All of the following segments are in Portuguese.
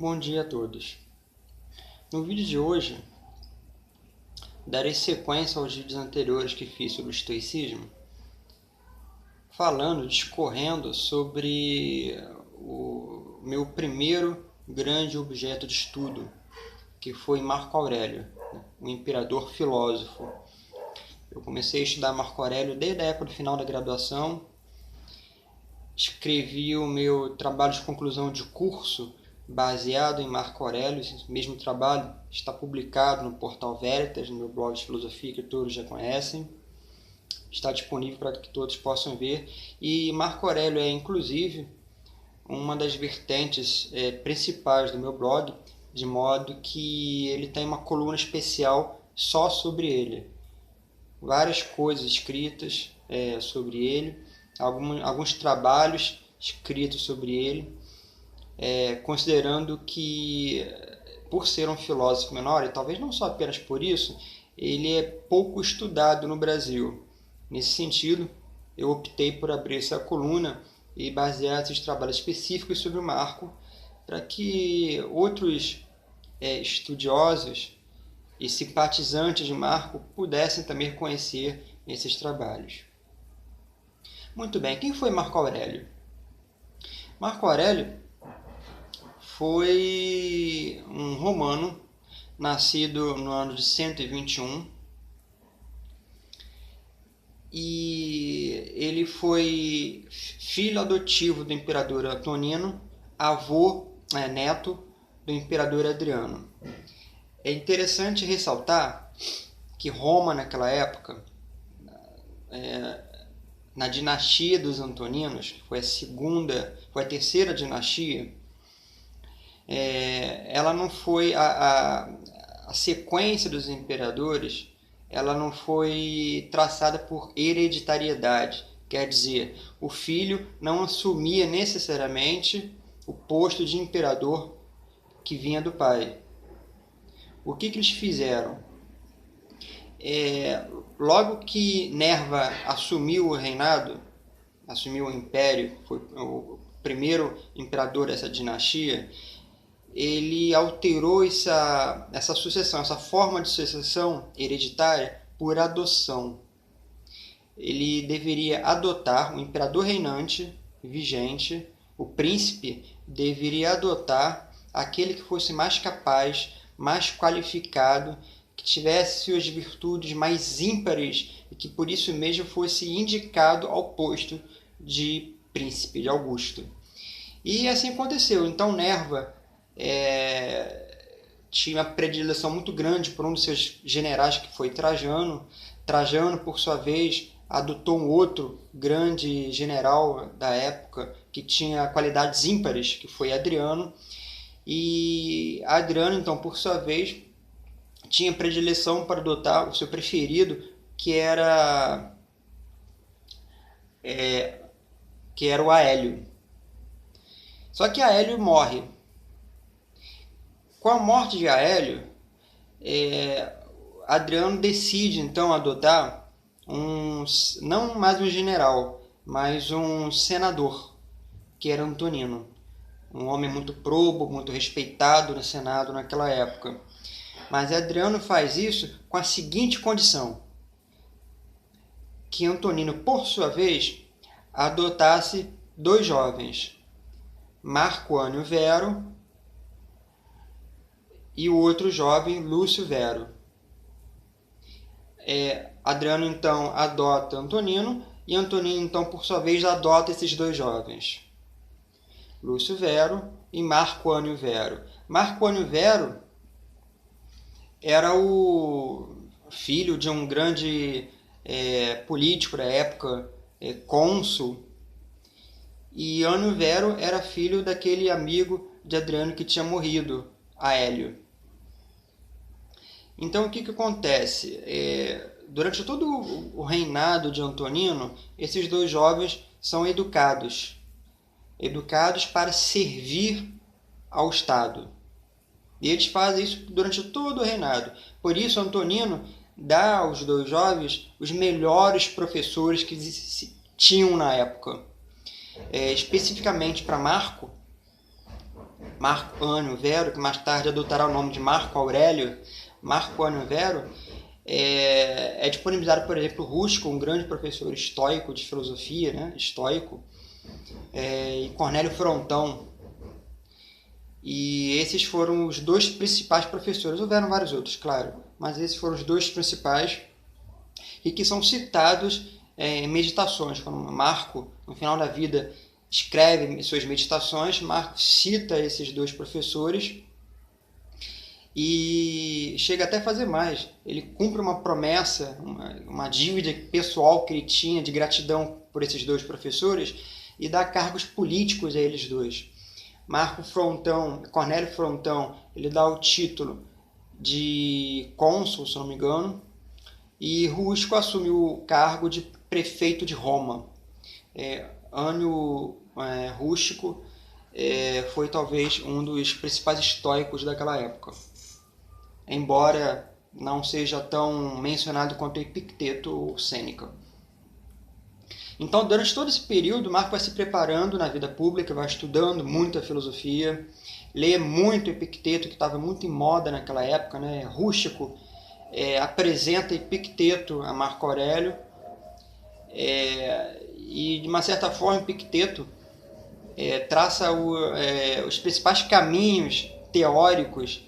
Bom dia a todos. No vídeo de hoje, darei sequência aos vídeos anteriores que fiz sobre o estoicismo, discorrendo sobre o meu primeiro grande objeto de estudo, que foi Marco Aurélio, o imperador filósofo. Eu comecei a estudar Marco Aurélio desde a época do final da graduação, escrevi o meu trabalho de conclusão de curso baseado em Marco Aurélio. Esse mesmo trabalho está publicado no portal Veritas, no meu blog de filosofia que todos já conhecem. Está disponível para que todos possam ver. E Marco Aurélio é, inclusive, uma das vertentes principais do meu blog, de modo que ele tem uma coluna especial só sobre ele. Várias coisas escritas sobre ele, alguns trabalhos escritos sobre ele, considerando que, por ser um filósofo menor, e talvez não só apenas por isso, ele é pouco estudado no Brasil. Nesse sentido, eu optei por abrir essa coluna e basear esses trabalhos específicos sobre o Marco, para que outros estudiosos e simpatizantes de Marco pudessem também conhecer esses trabalhos. Muito bem, quem foi Marco Aurélio? Marco Aurélio foi um romano, nascido no ano de 121, e ele foi filho adotivo do imperador Antonino, neto do imperador Adriano. É interessante ressaltar que Roma, naquela época, na dinastia dos Antoninos, que foi a terceira dinastia, ela não foi a sequência dos imperadores, ela não foi traçada por hereditariedade. Quer dizer, o filho não assumia necessariamente o posto de imperador que vinha do pai. O que eles fizeram? Logo que Nerva assumiu o reinado, assumiu o império, foi o primeiro imperador dessa dinastia, ele alterou essa sucessão, essa forma de sucessão hereditária por adoção. Ele deveria adotar o imperador reinante vigente, o príncipe deveria adotar aquele que fosse mais capaz, mais qualificado, que tivesse suas virtudes mais ímpares e que por isso mesmo fosse indicado ao posto de príncipe, de Augusto. E assim aconteceu. Então Nerva tinha uma predileção muito grande por um dos seus generais, que foi Trajano. Trajano, por sua vez, adotou um outro grande general da época que tinha qualidades ímpares, que foi Adriano. E Adriano, então, por sua vez, tinha predileção para adotar o seu preferido, que era o Aélio. Só que Aélio morre. Com a morte de Aélio, Adriano decide então adotar não mais um general, mas um senador, que era Antonino, um homem muito probo, muito respeitado no Senado naquela época. Mas Adriano faz isso com a seguinte condição: que Antonino, por sua vez, adotasse dois jovens, Marco Annio Vero e o outro jovem, Lúcio Vero. Adriano, então, adota Antonino, e Antonino, então, por sua vez, adota esses dois jovens, Lúcio Vero e Marco Annio Vero. Marco Annio Vero era o filho de um grande político da época, cônsul, e Annio Vero era filho daquele amigo de Adriano que tinha morrido, Aélio. Então, o que acontece? Durante todo o reinado de Antonino, esses dois jovens são educados para servir ao Estado. E eles fazem isso durante todo o reinado. Por isso, Antonino dá aos dois jovens os melhores professores que tinham na época. Especificamente para Marco, Marco Ânio Vero, que mais tarde adotará o nome de Marco Aurélio, Marco Ânio Vero, é disponibilizado, por exemplo, Rústico, um grande professor estoico de filosofia, né? Estoico, e Cornélio Frontão. E esses foram os dois principais professores. Houveram vários outros, claro, mas esses foram os dois principais e que são citados em meditações. Quando Marco, no final da vida, escreve suas meditações, Marco cita esses dois professores e chega até a fazer mais. Ele cumpre uma promessa, uma dívida pessoal que ele tinha de gratidão por esses dois professores e dá cargos políticos a eles dois. Cornélio Frontão, ele dá o título de cônsul, se não me engano, e Rústico assume o cargo de prefeito de Roma. Ânio Rústico foi talvez um dos principais estoicos daquela época, embora não seja tão mencionado quanto Epicteto ou Sêneca. Então, durante todo esse período, Marco vai se preparando na vida pública, vai estudando muita filosofia, lê muito Epicteto, que estava muito em moda naquela época, né? Rústico apresenta Epicteto a Marco Aurélio, e de uma certa forma Epicteto traça os principais caminhos teóricos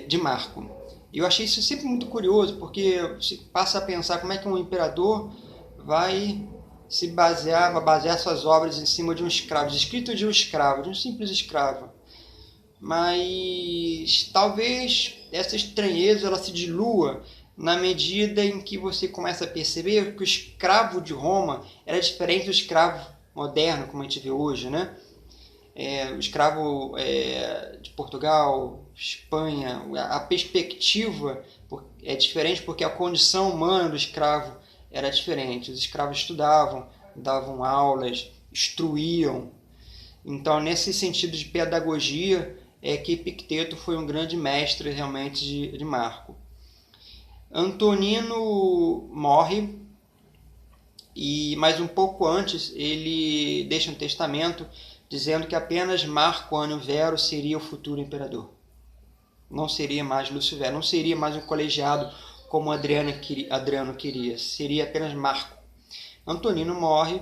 de Marco. E eu achei isso sempre muito curioso, porque você passa a pensar como é que um imperador vai basear suas obras em cima de um escravo, escrito de um escravo, de um simples escravo. Mas talvez essa estranheza ela se dilua na medida em que você começa a perceber que o escravo de Roma era diferente do escravo moderno, como a gente vê hoje, né? O escravo de Portugal, Espanha, a perspectiva é diferente porque a condição humana do escravo era diferente. Os escravos estudavam, davam aulas, instruíam. Então, nesse sentido de pedagogia, é que Epicteto foi um grande mestre realmente de Marco. Antonino morre, mas um pouco antes ele deixa um testamento dizendo que apenas Marco Ânio Vero seria o futuro imperador. Não seria mais Lúcio Vero, não seria mais um colegiado como Adriano queria, seria apenas Marco. Antonino morre,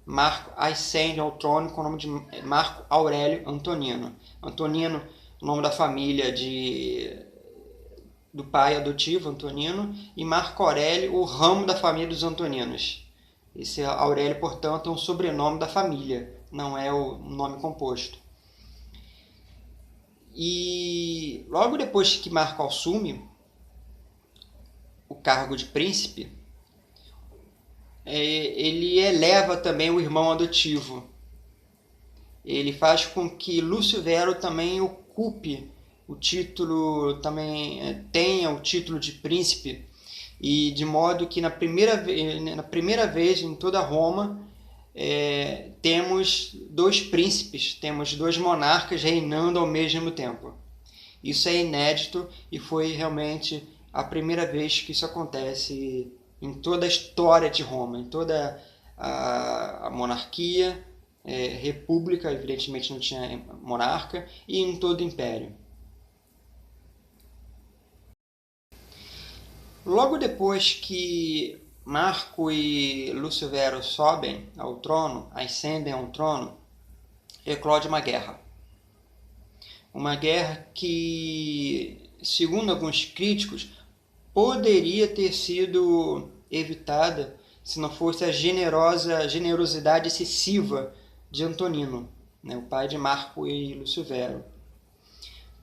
Marco ascende ao trono com o nome de Marco Aurélio Antonino. Antonino, o nome da família do pai adotivo, Antonino, e Marco Aurélio, o ramo da família dos Antoninos. Esse Aurélio, portanto, é um sobrenome da família, não é o nome composto. E logo depois que Marco assume o cargo de príncipe, ele eleva também o irmão adotivo. Ele faz com que Lúcio Vero também ocupe o título, também tenha o título de príncipe, e de modo que na primeira vez em toda Roma temos dois príncipes, temos dois monarcas reinando ao mesmo tempo. Isso é inédito e foi realmente a primeira vez que isso acontece em toda a história de Roma, em toda a monarquia, república, evidentemente não tinha monarca, e em todo o império. Logo depois que Marco e Lúcio Vero sobem ao trono, ascendem ao trono, eclode uma guerra. Uma guerra que, segundo alguns críticos, poderia ter sido evitada se não fosse a generosidade excessiva de Antonino, né, o pai de Marco e Lúcio Vero.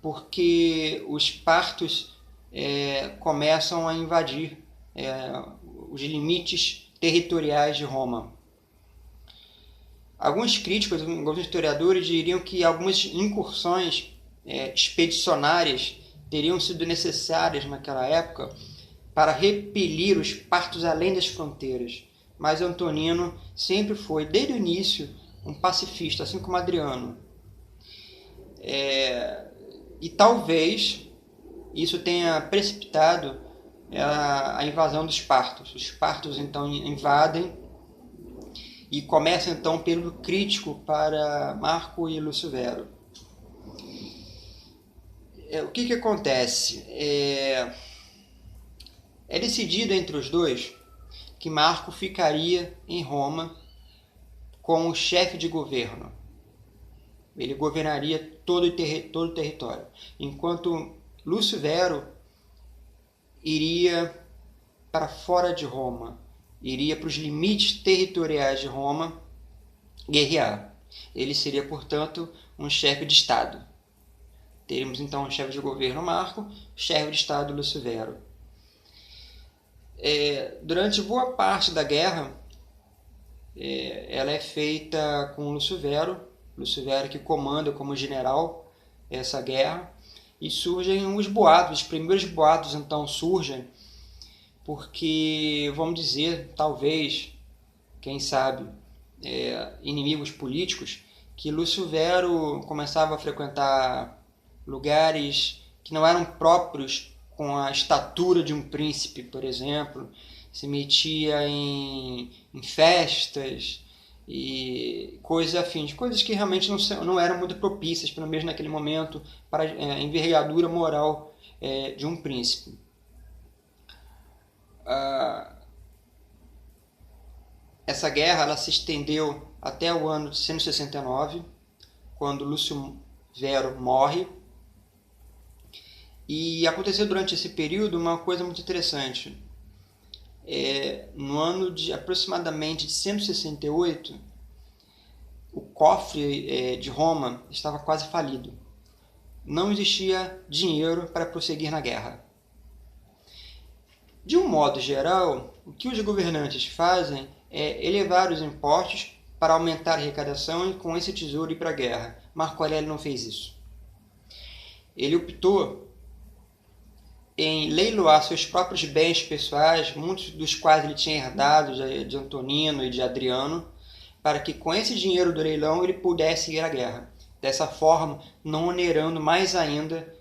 Porque os partos começam a invadir os limites territoriais de Roma. Alguns críticos, alguns historiadores diriam que algumas incursões expedicionárias teriam sido necessárias naquela época para repelir os partos além das fronteiras. Mas Antonino sempre foi, desde o início, um pacifista, assim como Adriano. E talvez isso tenha precipitado a invasão dos partos. Os partos então invadem e começa então um período crítico para Marco e Lúcio Vero. O que acontece? É decidido entre os dois que Marco ficaria em Roma como chefe de governo. Ele governaria todo o território, enquanto Lúcio Vero iria para fora de Roma, iria para os limites territoriais de Roma guerrear. Ele seria, portanto, um chefe de Estado. Teríamos então um chefe de governo Marco, chefe de Estado Lúcio Vero. Durante boa parte da guerra, ela é feita com Lúcio Vero que comanda como general essa guerra, e surgem os boatos, os primeiros boatos então surgem porque, vamos dizer, talvez, quem sabe, inimigos políticos, que Lúcio Vero começava a frequentar lugares que não eram próprios com a estatura de um príncipe, por exemplo, se metia em festas e coisas afins, coisas que realmente não eram muito propícias, pelo menos naquele momento, para a envergadura moral de um príncipe. Essa guerra ela se estendeu até o ano de 169, quando Lúcio Vero morre. E aconteceu durante esse período uma coisa muito interessante. No ano de aproximadamente de 168, o cofre de Roma estava quase falido. Não existia dinheiro para prosseguir na guerra. De um modo geral, o que os governantes fazem é elevar os impostos para aumentar a arrecadação e com esse tesouro ir para a guerra. Marco Aurélio não fez isso. Ele optou em leiloar seus próprios bens pessoais, muitos dos quais ele tinha herdado de Antonino e de Adriano, para que com esse dinheiro do leilão ele pudesse ir à guerra. Dessa forma, não onerando mais ainda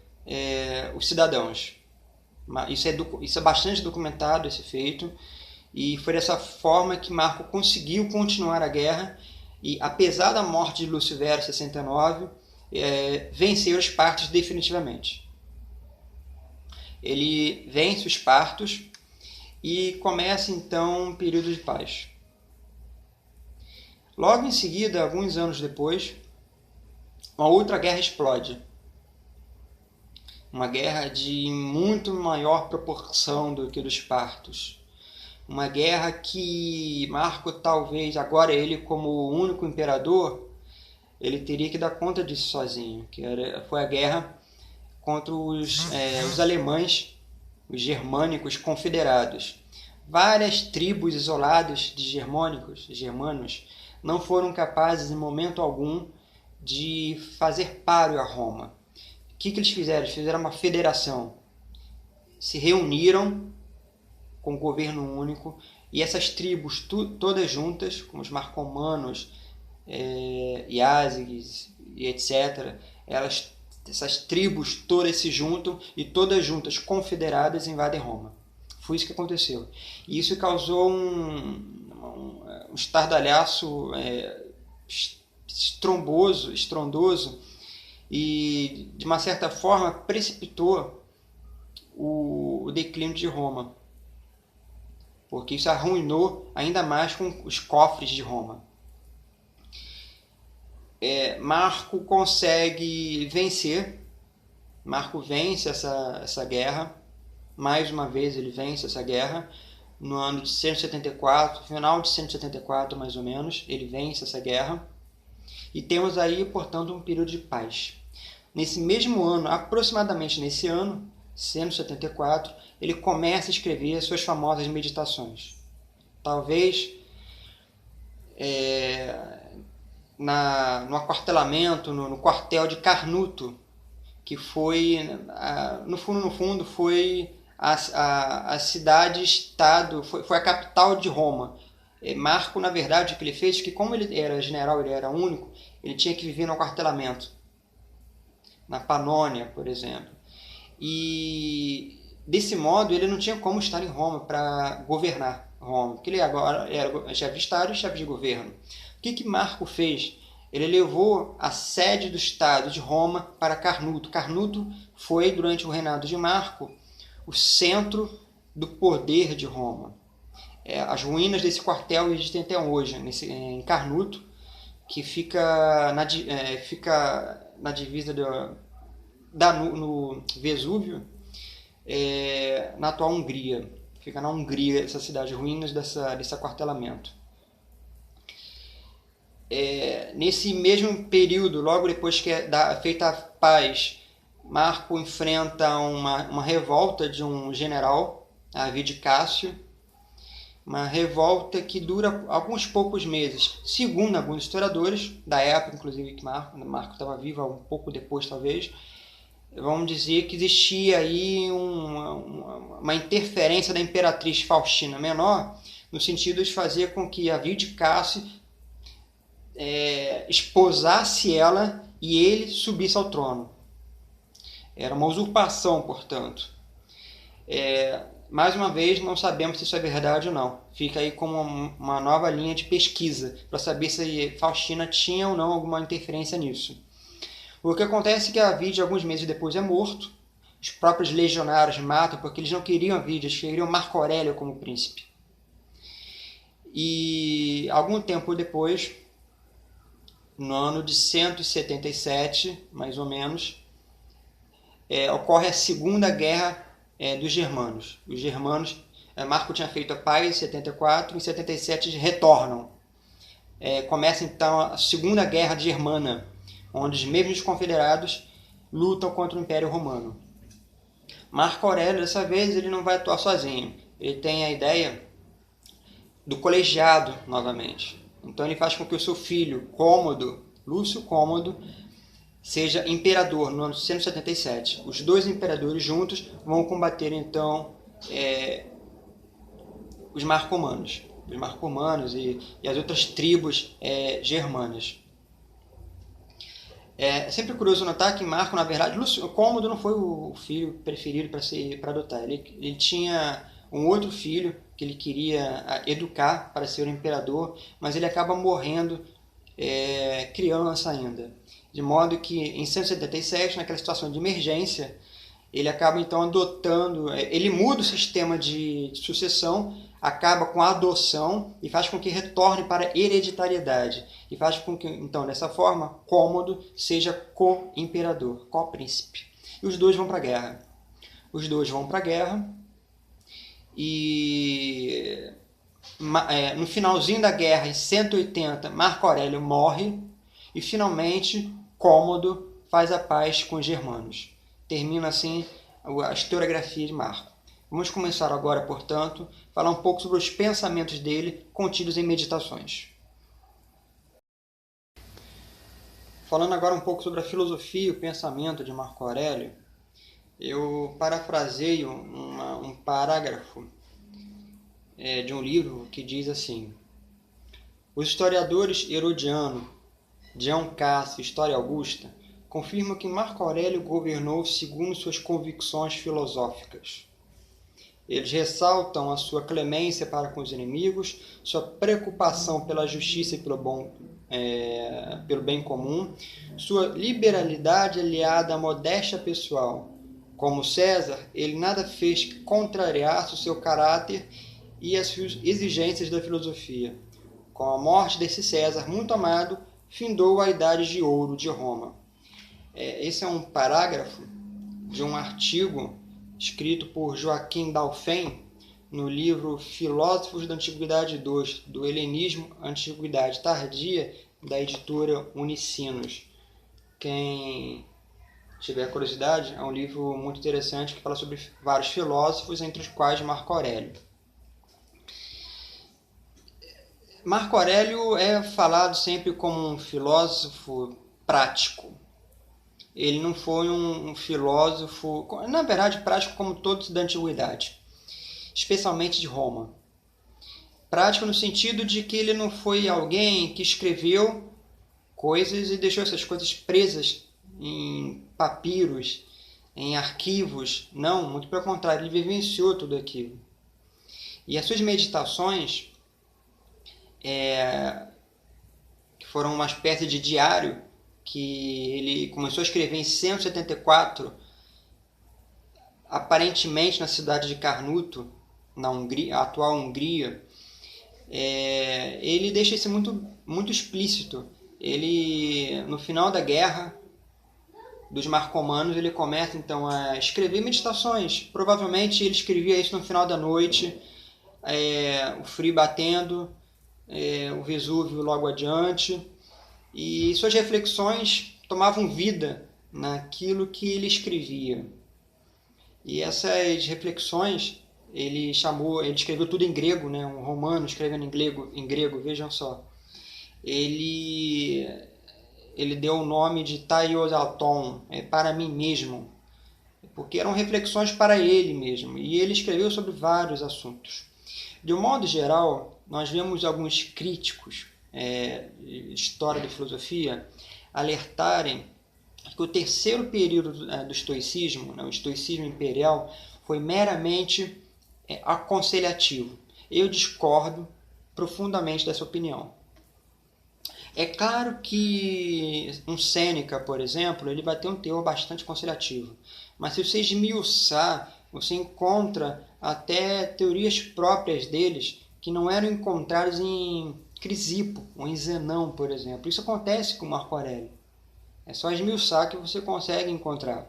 os cidadãos. Isso é bastante documentado, esse feito, e foi dessa forma que Marco conseguiu continuar a guerra e, apesar da morte de Lúcio Vero em 69, venceu os partos definitivamente. Ele vence os partos e começa então um período de paz. Logo em seguida, alguns anos depois, uma outra guerra explode. Uma guerra de muito maior proporção do que dos partos. Uma guerra que Marco, talvez, agora ele como único imperador, ele teria que dar conta disso sozinho. Foi a guerra contra os alemães, os germânicos confederados. Várias tribos isoladas de germanos, não foram capazes em momento algum de fazer páreo a Roma. O que eles fizeram? Eles fizeram uma federação. Se reuniram com um governo único, e essas tribos todas juntas, como os marcomanos, Iáziges e etc., essas tribos todas se juntam e todas juntas, confederadas, invadem Roma. Foi isso que aconteceu. E isso causou um estardalhaço estrondoso, e, de uma certa forma, precipitou o declínio de Roma, porque isso arruinou ainda mais com os cofres de Roma. Marco consegue vencer, Marco vence essa guerra, mais uma vez ele vence essa guerra, no ano de 174, final de 174 mais ou menos, ele vence essa guerra, e temos aí, portanto, um período de paz. Nesse mesmo ano, aproximadamente nesse ano, 174, ele começa a escrever suas famosas meditações. Talvez no aquartelamento, no quartel de Carnuto, que foi, no fundo, foi a cidade-estado, foi a capital de Roma. Marco, na verdade, o que ele fez, que como ele era general, ele era único, ele tinha que viver no aquartelamento, na Panônia, por exemplo. E desse modo ele não tinha como estar em Roma para governar Roma, porque ele agora era chefe de Estado e chefe de governo. O que Marco fez? ele levou a sede do Estado de Roma para Carnuto. Carnuto foi, durante o reinado de Marco, o centro do poder de Roma. As ruínas desse quartel existem até hoje, em Carnuto, que fica na divisa no Vesúvio, na atual Hungria. Fica na Hungria, essa cidade, ruínas desse aquartelamento. Nesse mesmo período, logo depois que é feita a paz, Marco enfrenta uma revolta de um general, Vídio Cássio, uma revolta que dura alguns poucos meses. Segundo alguns historiadores, da época, inclusive, que Marco estava vivo, um pouco depois talvez, vamos dizer que existia aí uma interferência da imperatriz Faustina Menor, no sentido de fazer com que a Vídio Cássio esposasse ela e ele subisse ao trono. Era uma usurpação, portanto. Mais uma vez, não sabemos se isso é verdade ou não. Fica aí como uma nova linha de pesquisa para saber se Faustina tinha ou não alguma interferência nisso. O que acontece é que Vídio, alguns meses depois, é morto. Os próprios legionários matam porque eles não queriam Vídio, eles queriam Marco Aurélio como príncipe. E algum tempo depois, no ano de 177, mais ou menos, ocorre a Segunda Guerra dos Germanos. Os germanos, Marco tinha feito a paz em 74, em 77 eles retornam. Começa então a Segunda Guerra Germana, onde os mesmos confederados lutam contra o Império Romano. Marco Aurélio, dessa vez, ele não vai atuar sozinho. Ele tem a ideia do colegiado novamente. Então ele faz com que o seu filho, Cômodo, Lúcio Cômodo, seja imperador no ano 177. Os dois imperadores juntos vão combater então os marcomanos e as outras tribos germanas. É sempre curioso notar que Marco, na verdade, Cômodo não foi o filho preferido para adotar. Ele tinha um outro filho que ele queria educar para ser o imperador, mas ele acaba morrendo criança ainda. De modo que em 177, naquela situação de emergência, ele acaba então adotando, ele muda o sistema de sucessão, acaba com a adoção e faz com que retorne para a hereditariedade. E faz com que, então, dessa forma, Cômodo seja co-imperador, co-príncipe. E os dois vão para a guerra. E no finalzinho da guerra, em 180, Marco Aurélio morre e finalmente Cômodo faz a paz com os germanos. Termina assim a historiografia de Marco. Vamos começar agora, portanto, a falar um pouco sobre os pensamentos dele contidos em Meditações. Falando agora um pouco sobre a filosofia e o pensamento de Marco Aurélio, eu parafraseio um parágrafo de um livro que diz assim: os historiadores Herodiano, Dion Cássio e História Augusta confirmam que Marco Aurélio governou segundo suas convicções filosóficas. Eles ressaltam a sua clemência para com os inimigos, sua preocupação pela justiça e pelo bem comum, sua liberalidade aliada à modéstia pessoal. Como César, ele nada fez que contrariasse o seu caráter e as exigências da filosofia. Com a morte desse César muito amado, findou a Idade de Ouro de Roma. Esse é um parágrafo de um artigo escrito por Joaquim Dalphin no livro Filósofos da Antiguidade II, do Helenismo à Antiguidade Tardia, da editora Unicinos. Quem tiver curiosidade, é um livro muito interessante que fala sobre vários filósofos, entre os quais Marco Aurélio. Marco Aurélio é falado sempre como um filósofo prático. Ele não foi um filósofo, na verdade, prático como todos da antiguidade, especialmente de Roma. Prático no sentido de que ele não foi alguém que escreveu coisas e deixou essas coisas presas em papiros, em arquivos. Não, muito pelo contrário, ele vivenciou tudo aquilo. E as suas meditações, que foram uma espécie de diário que ele começou a escrever em 174, aparentemente na cidade de Carnuto, na Hungria, a atual Hungria. Ele deixa isso muito explícito. Ele, no final da guerra dos marcomanos, ele começa então a escrever meditações. Provavelmente ele escrevia isso no final da noite, o frio batendo, o Vesúvio logo adiante, e suas reflexões tomavam vida naquilo que ele escrevia. E essas reflexões ele escreveu tudo em grego, né? Um romano escrevendo em grego, vejam só. Ele deu o nome de Taiosaton, para mim mesmo, porque eram reflexões para ele mesmo, e ele escreveu sobre vários assuntos. De um modo geral, nós vemos alguns críticos de história da filosofia alertarem que o terceiro período do estoicismo, o estoicismo imperial, foi meramente aconselhativo. Eu discordo profundamente dessa opinião. É claro que um Sêneca, por exemplo, ele vai ter um teor bastante aconselhativo. Mas se você esmiuçar, você encontra até teorias próprias deles que não eram encontradas em Crisipo ou em Zenão, por exemplo. Isso acontece com Marco Aurélio. É só esmiuçar que você consegue encontrar.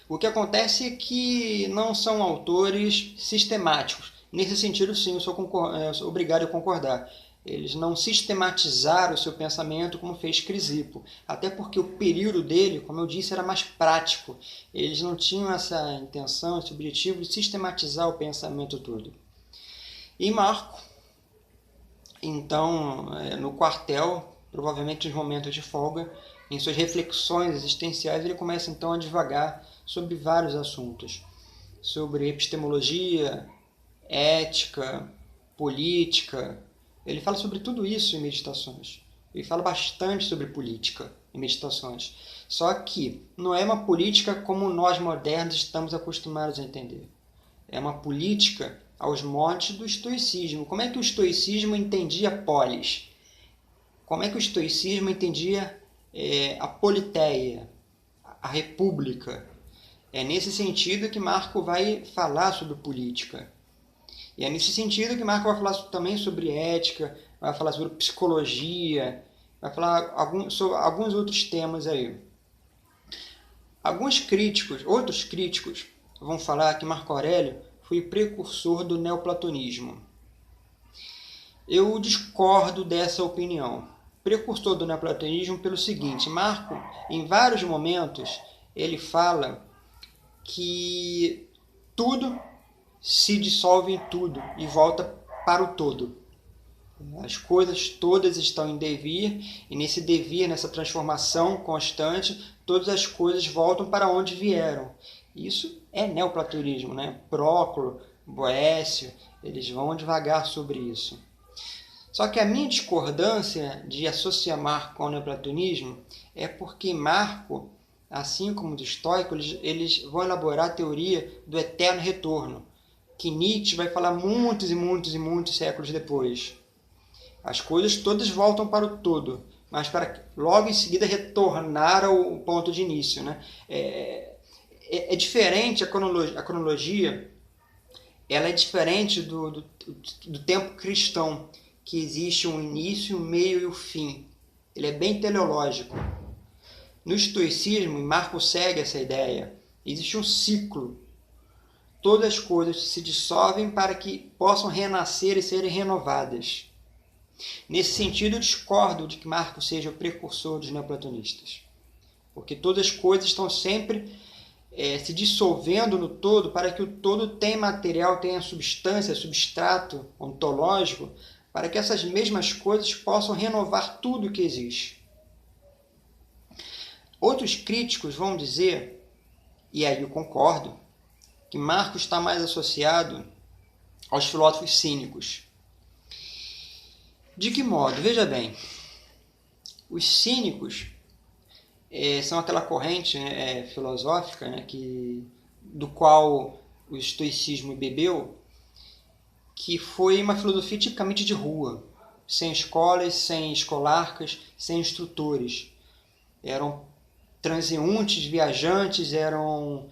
O que acontece é que não são autores sistemáticos. Nesse sentido, sim, eu sou obrigado a concordar. Eles não sistematizaram o seu pensamento como fez Crisipo. Até porque o período dele, como eu disse, era mais prático. Eles não tinham essa intenção, esse objetivo de sistematizar o pensamento todo. E Marco, então, no quartel, provavelmente nos momentos de folga, em suas reflexões existenciais, ele começa então a divagar sobre vários assuntos. Sobre epistemologia, ética, política. Ele fala sobre tudo isso em Meditações. Ele fala bastante sobre política em Meditações. Só que não é uma política como nós modernos estamos acostumados a entender. É uma política aos moldes do estoicismo. Como é que o estoicismo entendia a polis? Como é que o estoicismo entendia a politeia, a república? É nesse sentido que Marco vai falar sobre política. E é nesse sentido que Marco vai falar também sobre ética, vai falar sobre psicologia, vai falar sobre alguns outros temas aí. Outros críticos, vão falar que Marco Aurélio foi o precursor do neoplatonismo. Eu discordo dessa opinião. Precursor do neoplatonismo pelo seguinte: Marco, em vários momentos, ele fala que tudo se dissolve em tudo e volta para o todo. As coisas todas estão em devir, e nesse devir, nessa transformação constante, todas as coisas voltam para onde vieram. Isso é neoplatonismo, né? Próclo, Boécio, eles vão devagar sobre isso. Só que a minha discordância de associar Marco ao neoplatonismo é porque Marco, assim como os estoicos, eles vão elaborar a teoria do eterno retorno, que Nietzsche vai falar muitos e muitos e muitos séculos depois. As coisas todas voltam para o todo, mas para logo em seguida retornar ao ponto de início, né? É diferente a cronologia, ela é diferente do tempo cristão, que existe um início, um meio e o fim. Ele é bem teleológico. No estoicismo, e Marco segue essa ideia, existe um ciclo. Todas as coisas se dissolvem para que possam renascer e serem renovadas. Nesse sentido, eu discordo de que Marco seja o precursor dos neoplatonistas, porque todas as coisas estão sempre se dissolvendo no todo para que o todo tenha material, tenha substância, substrato ontológico, para que essas mesmas coisas possam renovar tudo o que existe. Outros críticos vão dizer, e aí eu concordo, que Marco está mais associado aos filósofos cínicos. De que modo? Veja bem, os cínicos são aquela corrente filosófica, né, do qual o estoicismo bebeu, que foi uma filosofia tipicamente de rua. sem escolas, sem escolarcas, sem instrutores. Eram transeuntes, viajantes, eram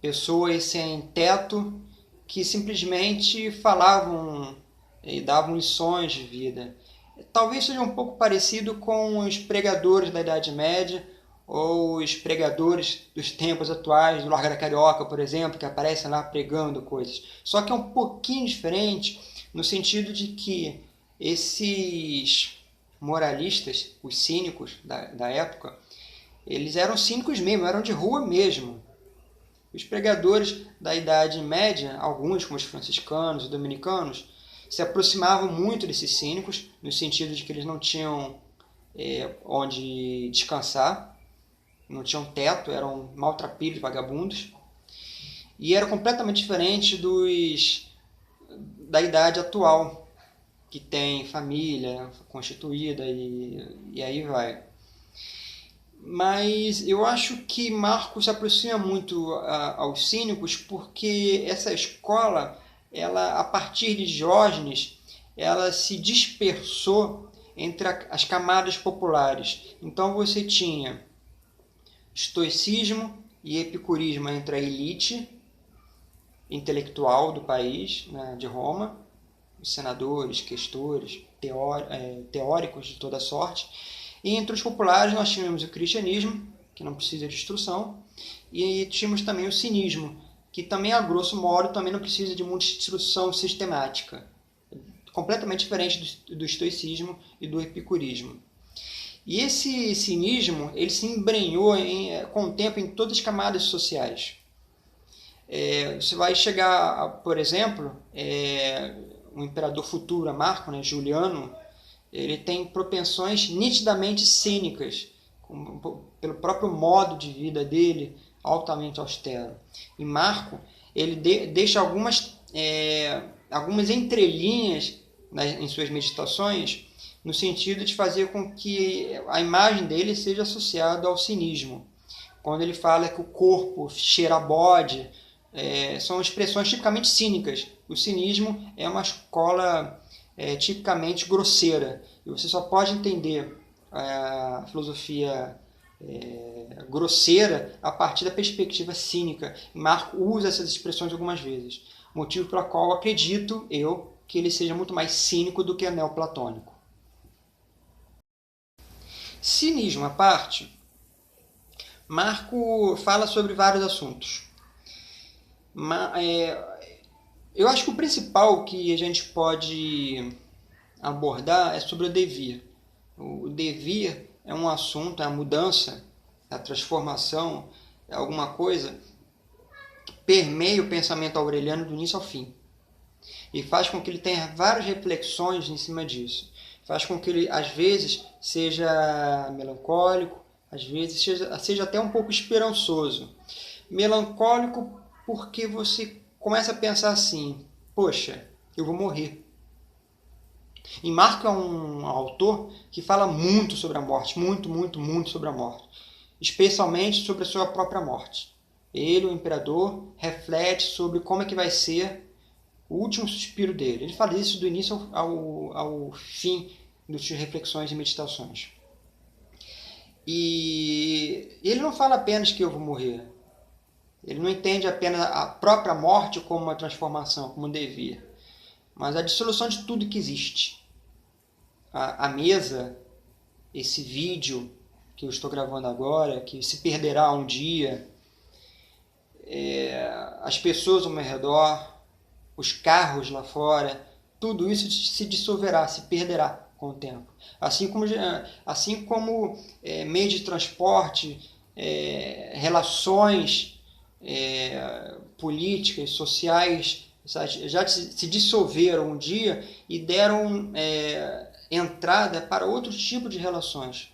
pessoas sem teto que simplesmente falavam e davam lições de vida. Talvez seja um pouco parecido com os pregadores da Idade Média ou os pregadores dos tempos atuais, do Largo da Carioca, por exemplo, que aparecem lá pregando coisas. Só que é um pouquinho diferente no sentido de que esses moralistas, os cínicos da época, eles eram cínicos mesmo, eram de rua mesmo. Os pregadores da Idade Média, alguns como os franciscanos e dominicanos, se aproximavam muito desses cínicos, no sentido de que eles não tinham onde descansar, não tinham teto, eram maltrapilhos, vagabundos, e era completamente diferente da idade atual, que tem família constituída e aí vai. Mas eu acho que Marcos se aproxima muito aos cínicos porque essa escola, ela, a partir de Diógenes, ela se dispersou entre as camadas populares. Então você tinha estoicismo e epicurismo entre a elite intelectual do país, né, de Roma, os senadores, questores, teóricos de toda sorte. E entre os populares nós tínhamos o cristianismo, que não precisa de instrução, e tínhamos também o cinismo, que também, a grosso modo, também não precisa de muita instrução sistemática. Completamente diferente do estoicismo e do epicurismo. E esse cinismo, ele se embrenhou com o tempo em todas as camadas sociais. Você vai chegar, por exemplo, o imperador futuro, Marco, né, Juliano, ele tem propensões nitidamente cínicas, pelo próprio modo de vida dele, altamente austero. E Marco, ele deixa algumas entrelinhas em suas meditações, no sentido de fazer com que a imagem dele seja associada ao cinismo. Quando ele fala que o corpo cheira a bode, são expressões tipicamente cínicas. O cinismo é uma escola tipicamente grosseira. E você só pode entender a filosofia grosseira a partir da perspectiva cínica. Marco usa essas expressões algumas vezes, motivo pelo qual acredito eu que ele seja muito mais cínico do que neoplatônico. Cinismo à parte, Marco fala sobre vários assuntos. Eu acho que o principal que a gente pode abordar é sobre o devir. O devir é um assunto, é a mudança, a transformação, é alguma coisa que permeia o pensamento aureliano do início ao fim. E faz com que ele tenha várias reflexões em cima disso. Faz com que ele, às vezes, seja melancólico, às vezes seja até um pouco esperançoso. Melancólico porque você começa a pensar assim, poxa, eu vou morrer. E Marco é um autor que fala muito sobre a morte, muito sobre a morte, especialmente sobre a sua própria morte. Ele, o imperador, reflete sobre como é que vai ser o último suspiro dele. Ele fala isso do início ao fim das suas reflexões e meditações. E ele não fala apenas que eu vou morrer. Ele não entende apenas a própria morte como uma transformação, como um devir, mas a dissolução de tudo que existe. A mesa, esse vídeo que eu estou gravando agora, que se perderá um dia, as pessoas ao meu redor, os carros lá fora, tudo isso se dissolverá, se perderá com o tempo. Assim como meios de transporte, relações políticas, sociais, já se dissolveram um dia e deram entrada para outro tipo de relações.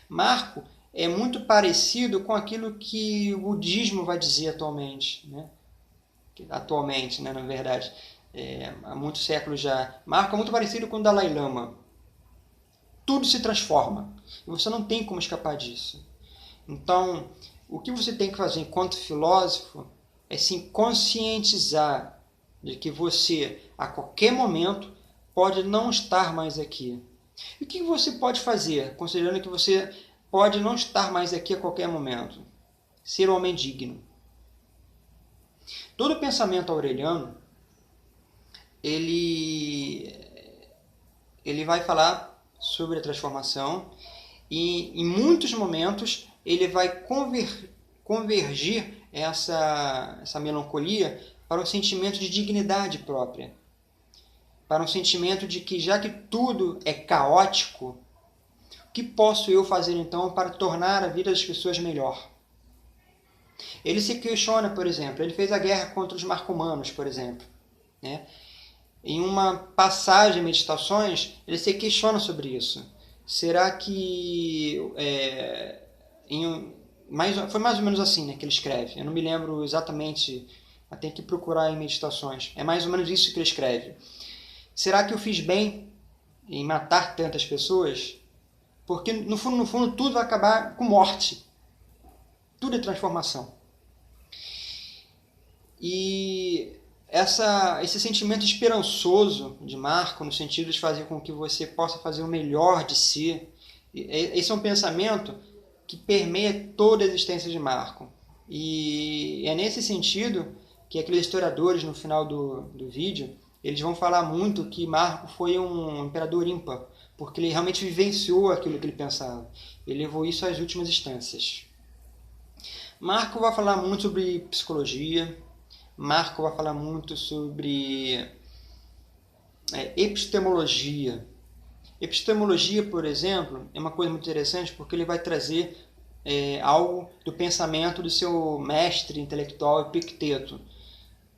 Marco é muito parecido com aquilo que o budismo vai dizer atualmente, na verdade, há muitos séculos já. Marco é muito parecido com o Dalai Lama. Tudo se transforma e você não tem como escapar disso. Então, o que você tem que fazer enquanto filósofo é se conscientizar de que você, a qualquer momento, pode não estar mais aqui. E o que você pode fazer, considerando que você pode não estar mais aqui a qualquer momento? Ser um homem digno. Todo pensamento aureliano, ele vai falar sobre a transformação e em muitos momentos ele vai convergir essa melancolia para um sentimento de dignidade própria, para um sentimento de que, já que tudo é caótico, o que posso eu fazer então para tornar a vida das pessoas melhor? Ele se questiona, por exemplo, ele fez a guerra contra os marcomanos, por exemplo, né? Em uma passagem, Meditações, ele se questiona sobre isso. Será que... foi mais ou menos assim, né, que ele escreve. Eu não me lembro exatamente, mas tem que procurar em Meditações. É mais ou menos isso que ele escreve. Será que eu fiz bem em matar tantas pessoas? Porque, no fundo, tudo vai acabar com morte. Tudo é transformação. E esse sentimento esperançoso de Marco, no sentido de fazer com que você possa fazer o melhor de si, esse é um pensamento que permeia toda a existência de Marco. E é nesse sentido que aqueles historiadores, no final do vídeo, eles vão falar muito que Marco foi um imperador ímpar, porque ele realmente vivenciou aquilo que ele pensava. Ele levou isso às últimas instâncias. Marco vai falar muito sobre psicologia. Marco vai falar muito sobre epistemologia. Epistemologia, por exemplo, é uma coisa muito interessante porque ele vai trazer algo do pensamento do seu mestre intelectual Epicteto.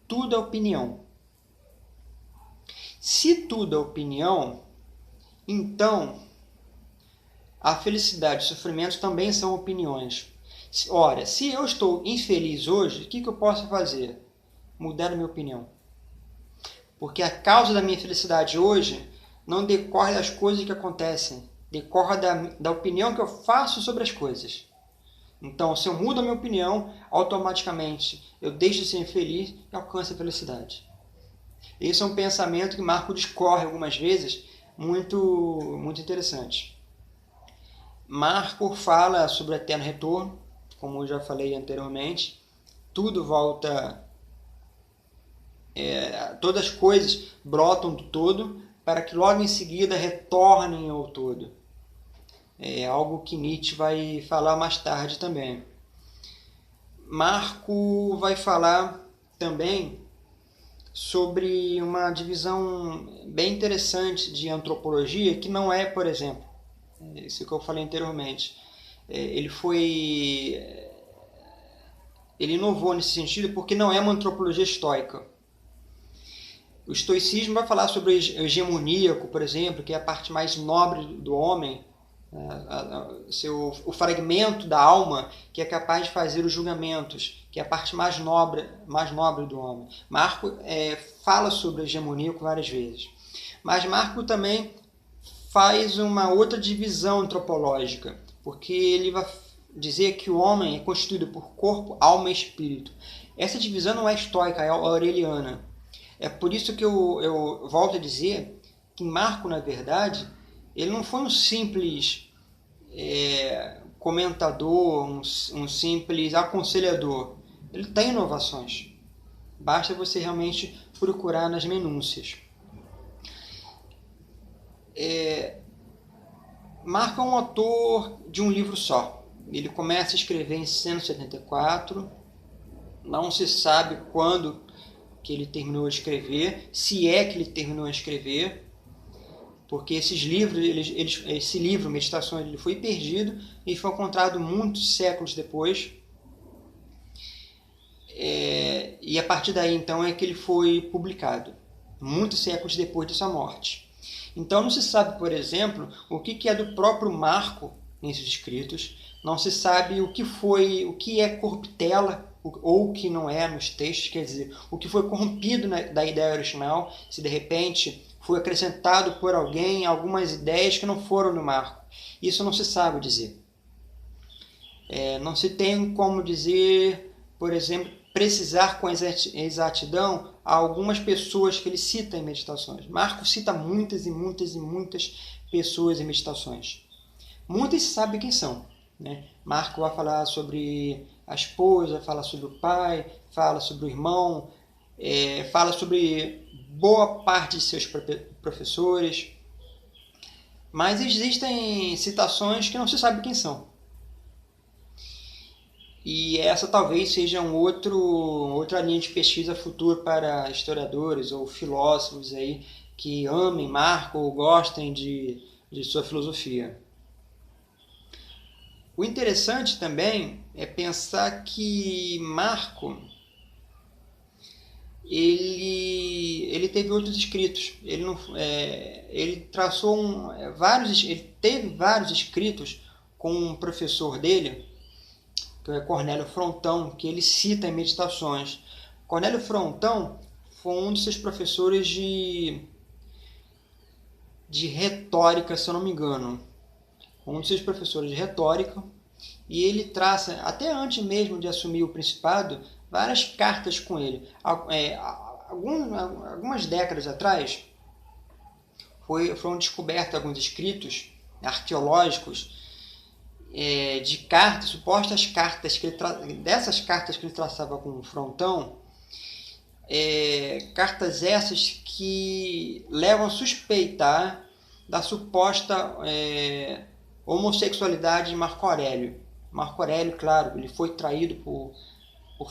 Tudo é opinião. Se tudo é opinião, então a felicidade e o sofrimento também são opiniões. Ora, se eu estou infeliz hoje, o que eu posso fazer? Mudar a minha opinião. Porque a causa da minha felicidade hoje não decorre das coisas que acontecem, decorre da opinião que eu faço sobre as coisas. Então, se eu mudo a minha opinião, automaticamente eu deixo de ser infeliz e alcanço a felicidade. Esse é um pensamento que Marco discorre algumas vezes, muito, muito interessante. Marco fala sobre o eterno retorno, como eu já falei anteriormente. Tudo volta... todas as coisas brotam do todo para que logo em seguida retornem ao todo. É algo que Nietzsche vai falar mais tarde também. Marco vai falar também sobre uma divisão bem interessante de antropologia, que não é, por exemplo, isso que eu falei anteriormente. Ele inovou nesse sentido porque não é uma antropologia estoica. O estoicismo vai falar sobre o hegemoníaco, por exemplo, que é a parte mais nobre do homem, o fragmento da alma que é capaz de fazer os julgamentos, que é a parte mais nobre do homem. Marco fala sobre o hegemoníaco várias vezes. Mas Marco também faz uma outra divisão antropológica, porque ele vai dizer que o homem é constituído por corpo, alma e espírito. Essa divisão não é estoica, é aureliana. É por isso que eu volto a dizer que Marco, na verdade, ele não foi um simples comentador, um simples aconselhador. Ele tem inovações. Basta você realmente procurar nas minúcias. Marco é um autor de um livro só. Ele começa a escrever em 174. Não se sabe quando que ele terminou de escrever, se é que ele terminou de escrever, porque esses livros, esse livro, Meditações, ele foi perdido e foi encontrado muitos séculos depois. E a partir daí, então, é que ele foi publicado, muitos séculos depois de sua morte. Então, não se sabe, por exemplo, o que é do próprio Marco nesses escritos, não se sabe o que é corruptela, ou o que não é nos textos, quer dizer, o que foi corrompido da ideia original, se de repente foi acrescentado por alguém algumas ideias que não foram do Marco. Isso não se sabe dizer. Não se tem como dizer, por exemplo, precisar com exatidão a algumas pessoas que ele cita em Meditações. Marco cita muitas e muitas e muitas pessoas em Meditações. Muitas se sabe quem são, né? Marco vai falar sobre a esposa, fala sobre o pai, fala sobre o irmão, fala sobre boa parte de seus professores, mas existem citações que não se sabe quem são. E essa talvez seja outra linha de pesquisa futura para historiadores ou filósofos aí que amem Marco ou gostem de sua filosofia. O interessante também é pensar que Marco ele teve outros escritos. Ele teve vários escritos com um professor dele, que é Cornélio Frontão, que ele cita em Meditações. Cornélio Frontão foi um dos seus professores de retórica, se eu não me engano. Um dos seus professores de retórica, e ele traça, até antes mesmo de assumir o principado, várias cartas com ele. Algumas décadas atrás, foram descobertos alguns escritos arqueológicos de cartas, supostas cartas dessas cartas que ele traçava com o Frontão, cartas essas que levam a suspeitar da suposta homossexualidade de Marco Aurélio. Marco Aurélio, claro, ele foi traído por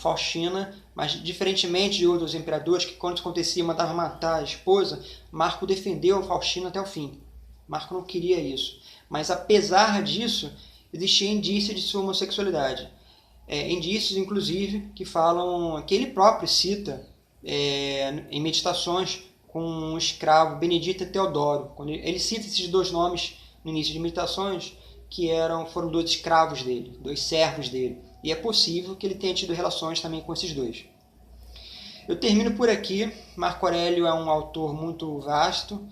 Faustina, mas diferentemente de outros imperadores que, quando acontecia, mandavam matar a esposa, Marco defendeu a Faustina até o fim. Marco não queria isso. Mas apesar disso, existia indício de sua homossexualidade. Indícios, inclusive, que falam, que ele próprio cita em Meditações com um escravo, Benedito e Teodoro. Quando ele cita esses dois nomes no início de Meditações, que foram dois escravos dele, dois servos dele. E é possível que ele tenha tido relações também com esses dois. Eu termino por aqui. Marco Aurélio é um autor muito vasto.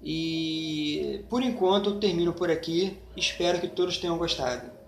E, por enquanto, eu termino por aqui. Espero que todos tenham gostado.